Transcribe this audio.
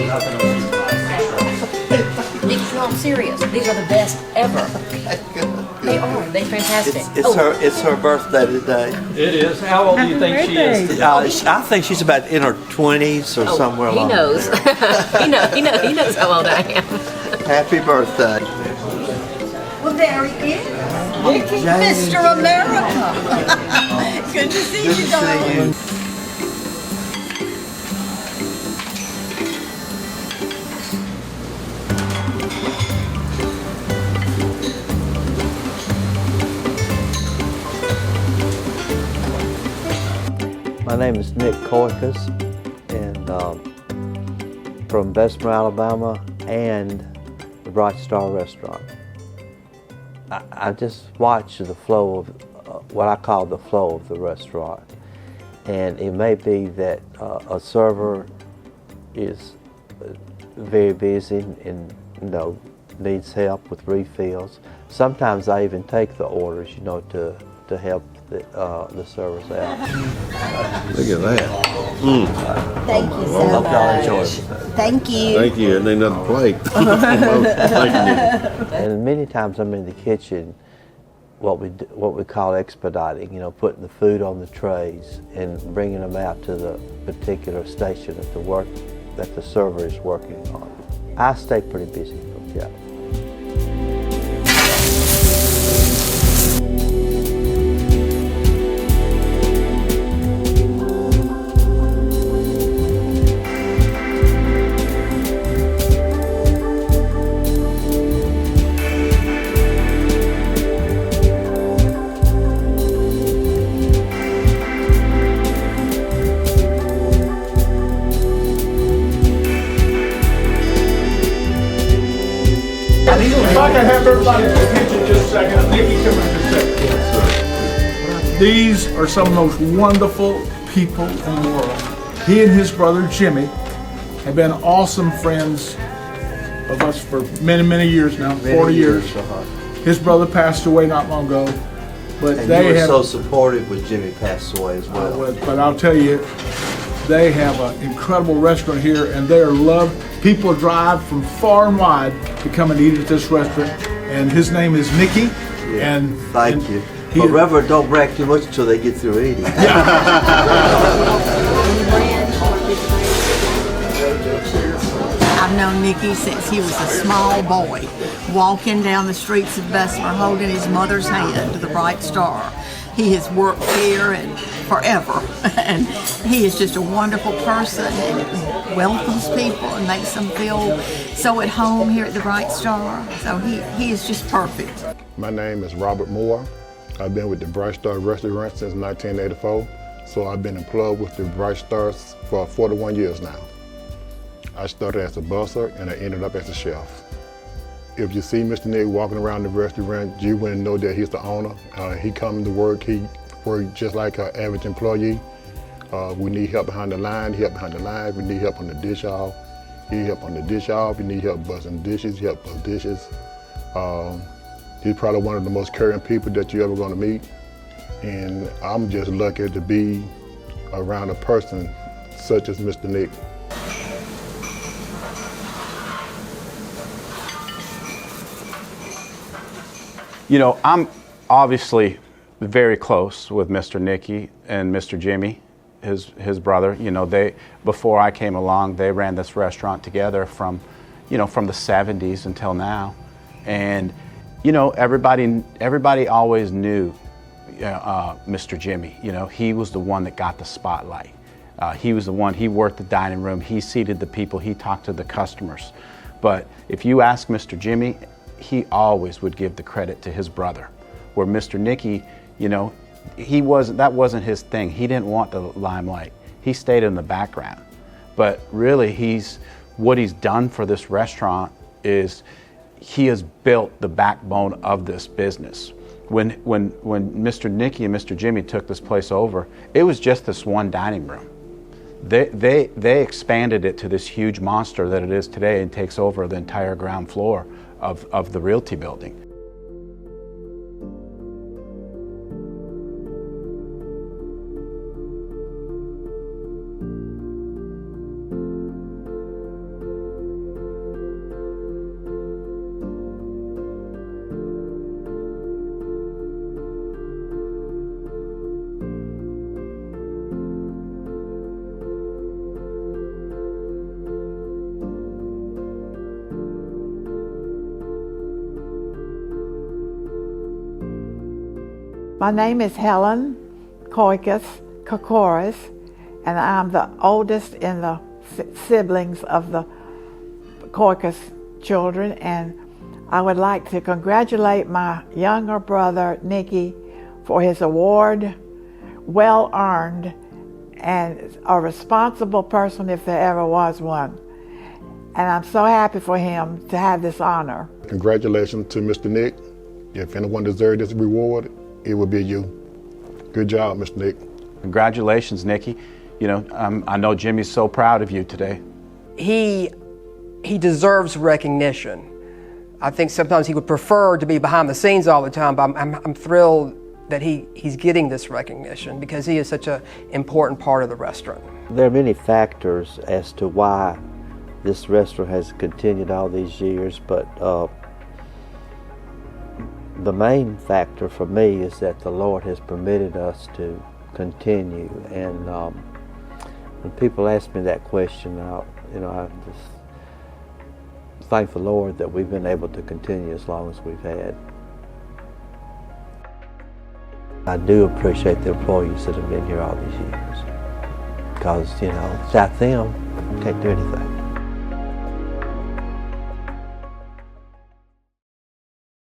No, I'm serious. These are the best ever. Okay, good. They are. They're fantastic. It's her birthday today. It is. How old do you think she is today? I think she's about in her 20s or somewhere along He knows. there. he knows how old I am. Happy birthday. Well, there he is. Mr. America. Good to see Good you, to darling. see you. My name is Nick Koikos, and from Bessemer, Alabama, and the Bright Star Restaurant. I just watch the flow of what I call the flow of the restaurant, and it may be that a server is very busy and needs help with refills. Sometimes I even take the orders, to help the servers out. Look at that. Thank you so Hope y'all much. enjoy it. Thank you. Thank you. And ain't nothing plate. Thank you. And many times I'm in the kitchen, what we call expediting, putting the food on the trays and bringing them out to the particular station that the server is working on. I stay pretty busy, yeah. If I can have everybody's attention just a second. Nicky, come in just a second. These are some of the most wonderful people in the world. He and his brother Jimmy have been awesome friends of us for many, many years now, 40 years. His brother passed away not long ago, but And they you were have. so supportive when Jimmy passed away as well. But I'll tell you, they have an incredible restaurant here, and they are loved. People drive from far and wide to come and eat at this restaurant. And his name is Nicky. Yeah. And Thank you. he- But Reverend, don't brag too much until they get through eating. I've known Nicky since he was a small boy, walking down the streets of Bessemer holding his mother's hand to the Bright Star. He has worked here and forever, and he is just a wonderful person and welcomes people and makes them feel so at home here at the Bright Star. So he is just perfect. My name is Robert Moore. I've been with the Bright Star Restaurant since 1984, so I've been employed with the Bright Stars for 41 years now. I started as a busser and I ended up as a chef. If you see Mr. Nick walking around the restaurant, you wouldn't know that he's the owner. He comes to work, he works just like an average employee. We need help behind the line, we need help on the dish off. You need help on the dish off, you need help busting dishes, help bust dishes. He's probably one of the most caring people that you're ever gonna meet. And I'm just lucky to be around a person such as Mr. Nick. I'm obviously very close with Mr. Nicky and Mr. Jimmy, his brother. Before I came along, they ran this restaurant together from the 70s until now. And, everybody always knew Mr. Jimmy. He was the one that got the spotlight. He was the one, he worked the dining room, he seated the people, he talked to the customers. But if you ask Mr. Jimmy, he always would give the credit to his brother. Where Mr. Nicky, that wasn't his thing. He didn't want the limelight. He stayed in the background. But really, what he's done for this restaurant is he has built the backbone of this business. When Mr. Nicky and Mr. Jimmy took this place over, it was just this one dining room. They expanded it to this huge monster that it is today and takes over the entire ground floor of the Realty building. My name is Helen Koikos, and I'm the oldest in the siblings of the Koikos children, and I would like to congratulate my younger brother, Nicky, for his award, well earned, and a responsible person if there ever was one. And I'm so happy for him to have this honor. Congratulations to Mr. Nick. If anyone deserved this reward, it would be you. Good job, Mr. Nick. Congratulations, Nicky. You know, I know Jimmy's so proud of you today. He deserves recognition. I think sometimes he would prefer to be behind the scenes all the time, but I'm thrilled that he's getting this recognition because he is such an important part of the restaurant. There are many factors as to why this restaurant has continued all these years, but the main factor for me is that the Lord has permitted us to continue. And when people ask me that question, I just thank the Lord that we've been able to continue as long as we've had. I do appreciate the employees that have been here all these years, because, without them, we can't do anything.